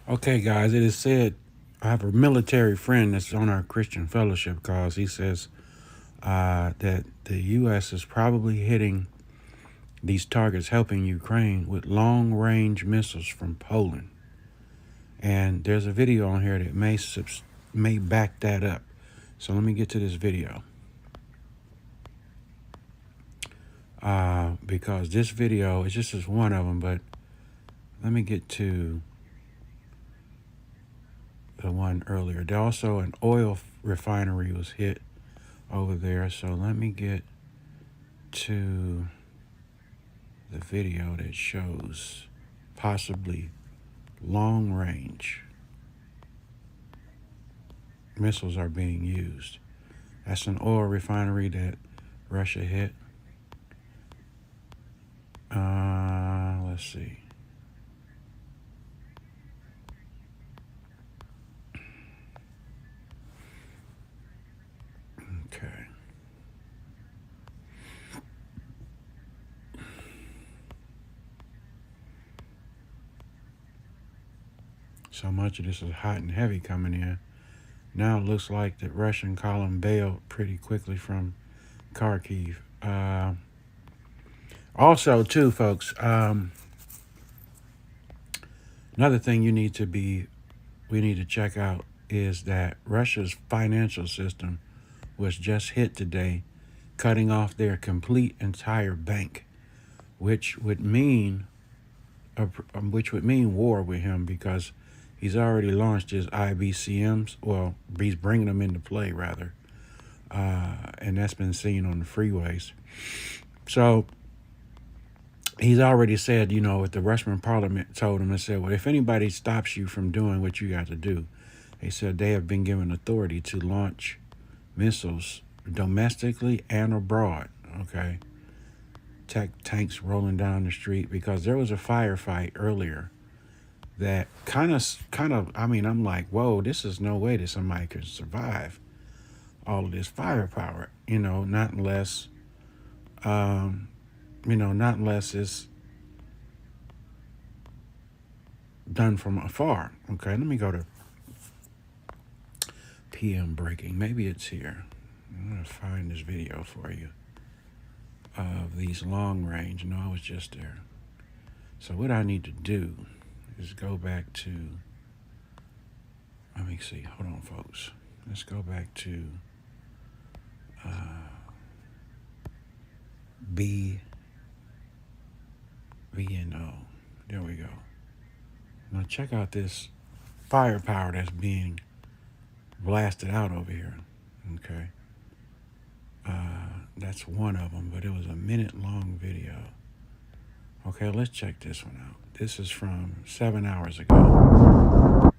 Okay, guys, it is said I have a military friend that's on our Christian fellowship calls. He says that the U.S. is probably hitting these targets, helping Ukraine with long-range missiles from Poland. And there's a video on here that may back that up. So let me get to this video. Because this video is just one of them, but let me get to the one earlier. There also an oil refinery was hit over there. So let me get to the video that shows possibly long range missiles are being used. That's an oil refinery that Russia hit. Let's see. Okay. So much of this is hot and heavy coming in. Now it looks like the Russian column bailed pretty quickly from Kharkiv. Also, too, folks, another thing we need to check out is that Russia's financial system was just hit today, cutting off their complete entire bank, which would mean war with him, because he's already launched his IBCMs. Well, he's bringing them into play, rather. And that's been seen on the freeways. So he's already said, what the Russian parliament told him, and said, well, if anybody stops you from doing what you got to do, they said they have been given authority to launch missiles domestically and abroad. Okay. Tanks rolling down the street, because there was a firefight earlier that kind of, I'm like, whoa, this is no way that somebody could survive all of this firepower, not unless it's done from afar. Okay, let me go to PM breaking. Maybe it's here. I'm going to find this video for you of these long range. No, I was just there. So what I need to do is go back to, let me see. Hold on, folks. Let's go back to VNO. There we go. Now check out this firepower that's being blasted out over here. Okay. That's one of them, but it was a minute-long video. Okay, let's check this one out. This is from 7 hours ago.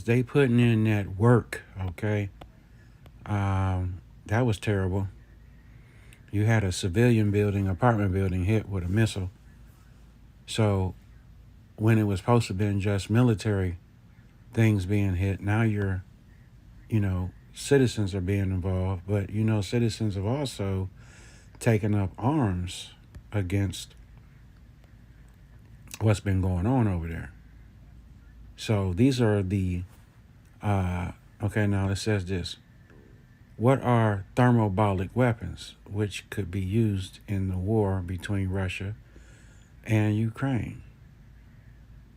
they putting in that work, okay? That was terrible. You had a civilian building, apartment building hit with a missile. So when it was supposed to have been just military things being hit, now citizens are being involved. But, citizens have also taken up arms against what's been going on over there. So these are the, okay, now it says this. What are thermobaric weapons, which could be used in the war between Russia and Ukraine?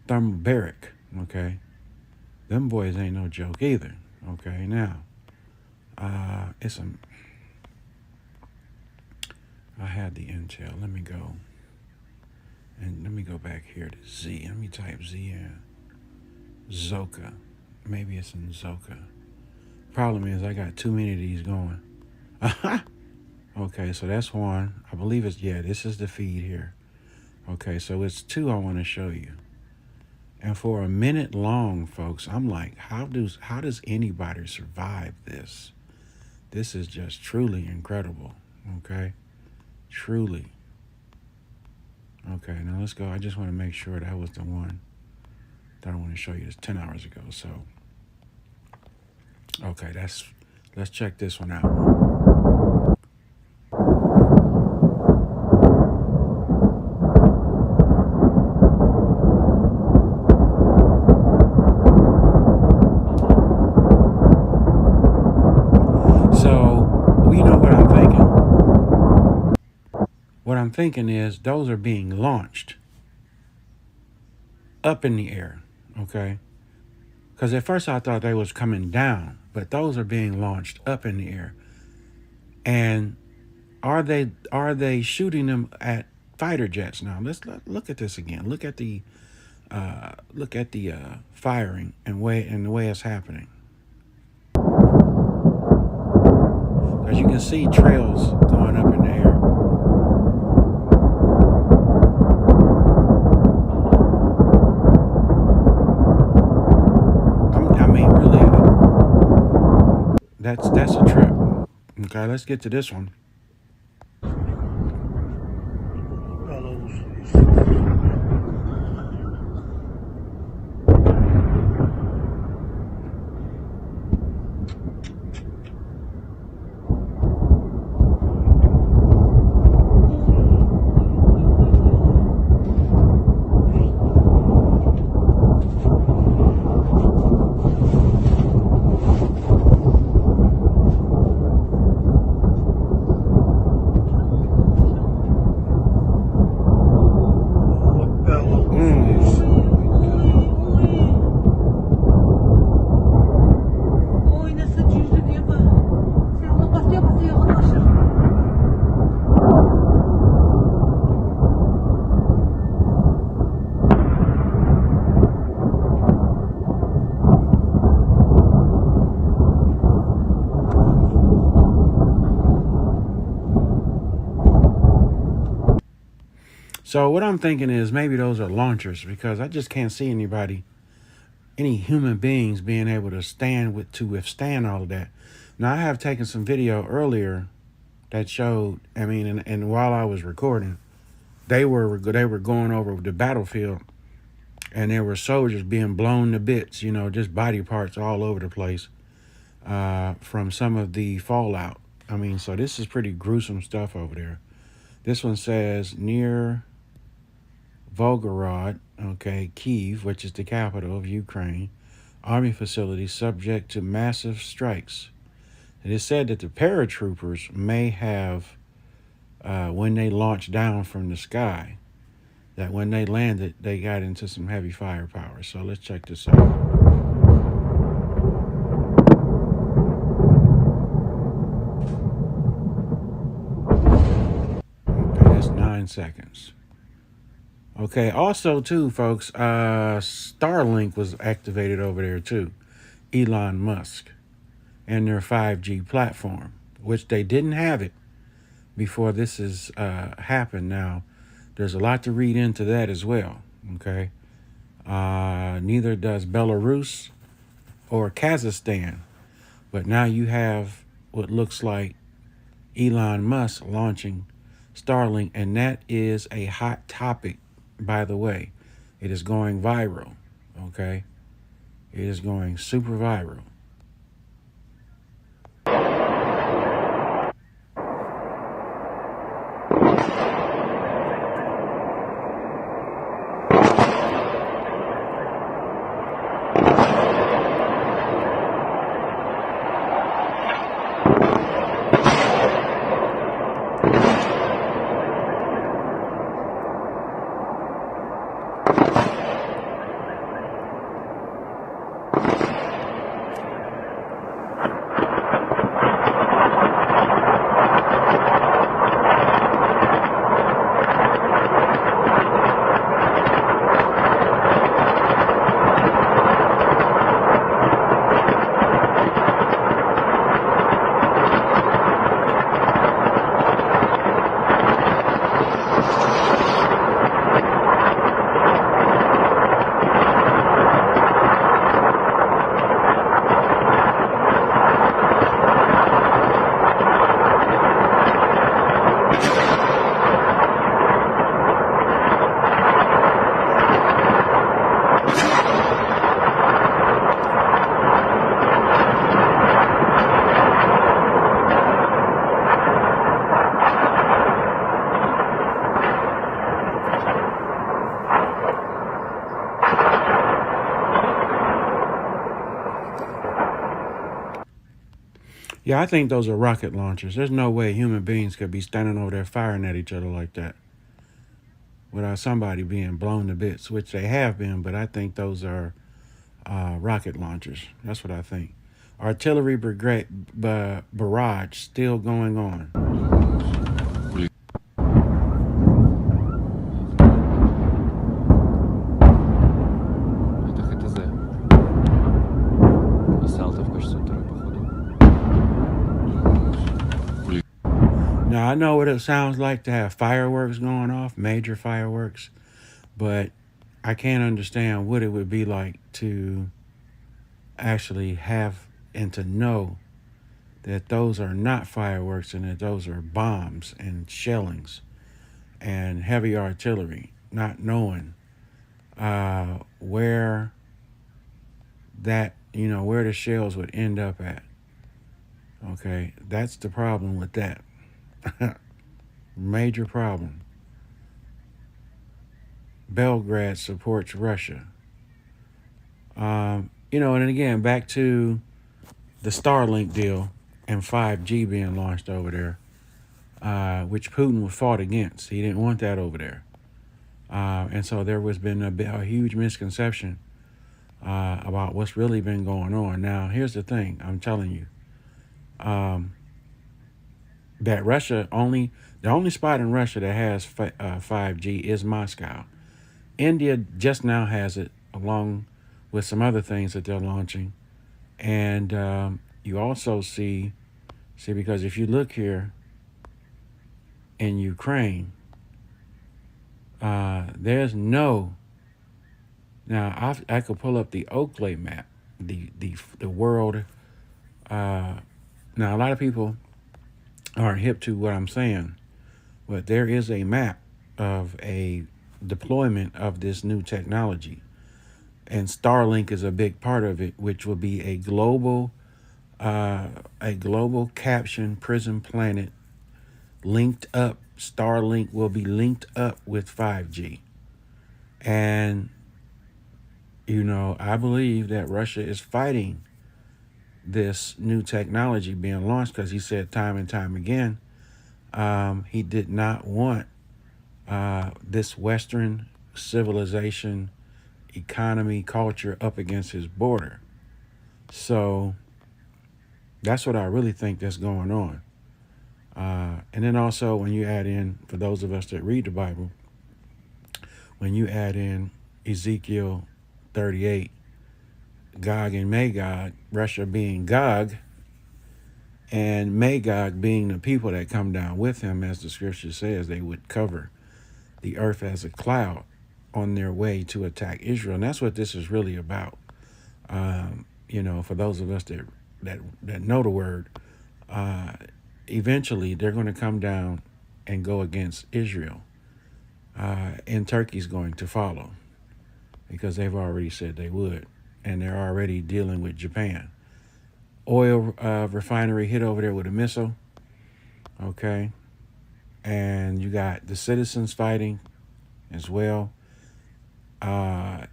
Thermobaric, okay? Them boys ain't no joke either, okay? Now, I had the intel. Let me go. And let me go back here to Z. Let me type Z in. Zoka. Maybe it's in Zoka. Problem is I got too many of these going. Okay, so that's one. I believe this is the feed here. Okay, so it's two I want to show you. And for a minute long, folks, I'm like, how does anybody survive this? This is just truly incredible. Okay? Truly. Okay, now let's go. I just want to make sure that was the one that I want to show you. This 10 hours ago. So, okay, let's check this one out. What I'm thinking is those are being launched up in the air, okay? Because at first I thought they was coming down, but those are being launched up in the air. And are they shooting them at fighter jets now? Let's look at this again. Look at the firing and the way it's happening. As you can see, trails going up in the air. That's a trip. Okay, let's get to this one. So what I'm thinking is maybe those are launchers, because I just can't see any human beings being able to withstand all of that. Now, I have taken some video earlier that showed, and while I was recording, they were going over the battlefield, and there were soldiers being blown to bits, just body parts all over the place from some of the fallout. So this is pretty gruesome stuff over there. This one says near Volgorod, okay, Kyiv, which is the capital of Ukraine, army facilities subject to massive strikes. It is said that the paratroopers may have, when they launched down from the sky, that when they landed, they got into some heavy firepower. So let's check this out. Okay, that's 9 seconds. Okay, also too, folks, Starlink was activated over there too, Elon Musk, and their 5G platform, which they didn't have it before this has happened. Now, there's a lot to read into that as well, okay? Neither does Belarus or Kazakhstan. But now you have what looks like Elon Musk launching Starlink, and that is a hot topic, by the way. It is going viral, okay? It is going super viral. Yeah, I think those are rocket launchers. There's no way human beings could be standing over there firing at each other like that without somebody being blown to bits, which they have been, but I think those are rocket launchers. That's what I think. Artillery barrage still going on. Now, I know what it sounds like to have fireworks going off, major fireworks, but I can't understand what it would be like to actually have and to know that those are not fireworks and that those are bombs and shellings and heavy artillery, not knowing where where the shells would end up at. Okay, that's the problem with that. Major problem. Belgrade supports Russia. And again, back to the Starlink deal and 5G being launched over there, which Putin fought against. He didn't want that over there. And so there has been a huge misconception about what's really been going on. Now, here's the thing. I'm telling you. That the only spot in Russia that has 5G is Moscow. India just now has it, along with some other things that they're launching. And you also see, because if you look here in Ukraine, there's no. Now I could pull up the Oakley map, the world. Now a lot of people aren't hip to what I'm saying, but there is a map of a deployment of this new technology, and Starlink is a big part of it, which will be a global caption prison planet linked up. Starlink will be linked up with 5G, and I believe that Russia is fighting this new technology being launched because he said time and time again he did not want this Western civilization, economy, culture up against his border. So that's what I really think that's going on. And then also when you add in, for those of us that read the Bible, when you add in Ezekiel 38, Gog and Magog, Russia being Gog, and Magog being the people that come down with him, as the scripture says, they would cover the earth as a cloud on their way to attack Israel. And that's what this is really about. for those of us that know the word, eventually they're going to come down and go against Israel. And Turkey's going to follow because they've already said they would. And they're already dealing with Japan. Oil refinery hit over there with a missile. Okay. And you got the citizens fighting as well. And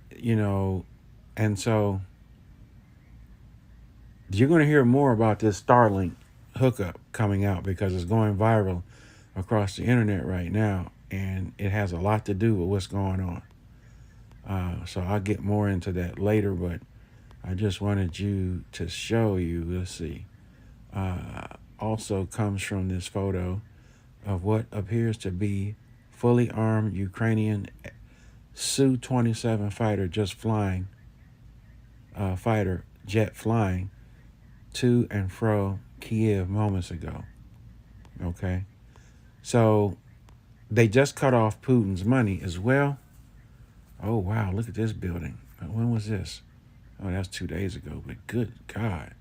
so you're going to hear more about this Starlink hookup coming out because it's going viral across the internet right now. And it has a lot to do with what's going on. So I'll get more into that later, but I just wanted you to show you, let's see, also comes from this photo of what appears to be fully armed Ukrainian Su-27 fighter fighter jet flying to and fro Kiev moments ago. Okay. So they just cut off Putin's money as well. Oh, wow. Look at this building. When was this? Oh, that's 2 days ago. But good God.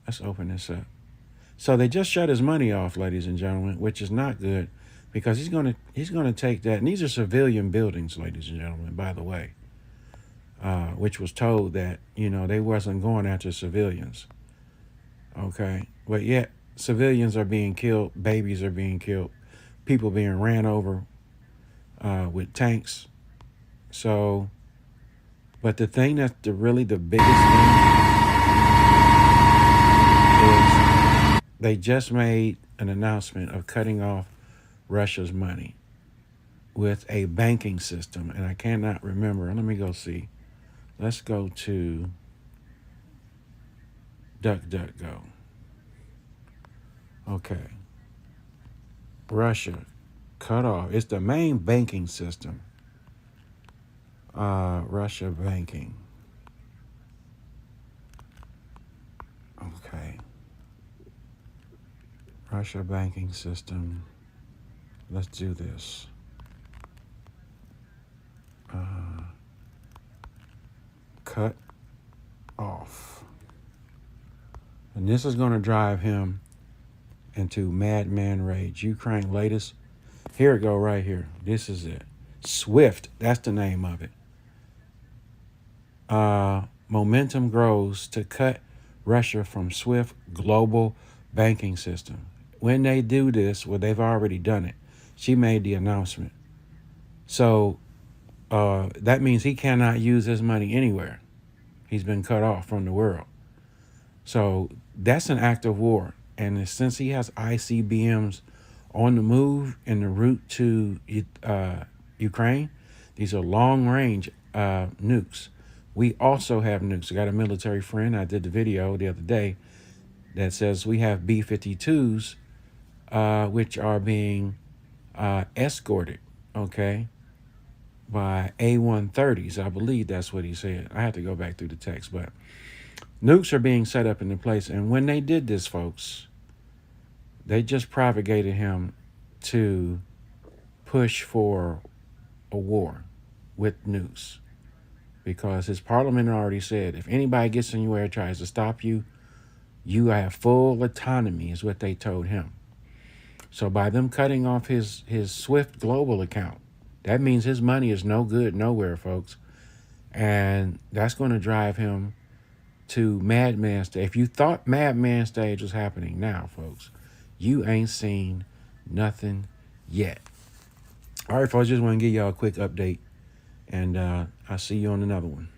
Let's open this up. So they just shut his money off, ladies and gentlemen, which is not good because he's gonna take that. And these are civilian buildings, ladies and gentlemen, by the way, which was told that, they wasn't going after civilians. Okay. But yet civilians are being killed. Babies are being killed. People being ran over with tanks. So, but the thing that's really the biggest thing is they just made an announcement of cutting off Russia's money with a banking system. And I cannot remember. Let me go see. Let's go to DuckDuckGo. Okay. Russia cut off. It's the main banking system. Russia banking. Okay. Russia banking system. Let's do this. Cut off. And this is going to drive him into madman rage. Ukraine latest. Here it go right here. This is it. SWIFT. That's the name of it. Momentum grows to cut Russia from SWIFT global banking system. When they do this, well, they've already done it. She made the announcement. So that means he cannot use his money anywhere. He's been cut off from the world. So that's an act of war. And since he has ICBMs on the move en route to Ukraine, these are long-range nukes. We also have nukes. I got a military friend. I did the video the other day that says we have B-52s, which are being escorted, okay, by A-130s. I believe that's what he said. I have to go back through the text, but nukes are being set up into place. And when they did this, folks, they just propagated him to push for a war with nukes. Because his parliament already said, if anybody gets in your way or tries to stop you, you have full autonomy, is what they told him. So by them cutting off his SWIFT global account, that means his money is no good nowhere, folks. And that's going to drive him to madman stage. If you thought madman stage was happening now, folks, you ain't seen nothing yet. All right, folks, just want to give y'all a quick update. And I'll see you on another one.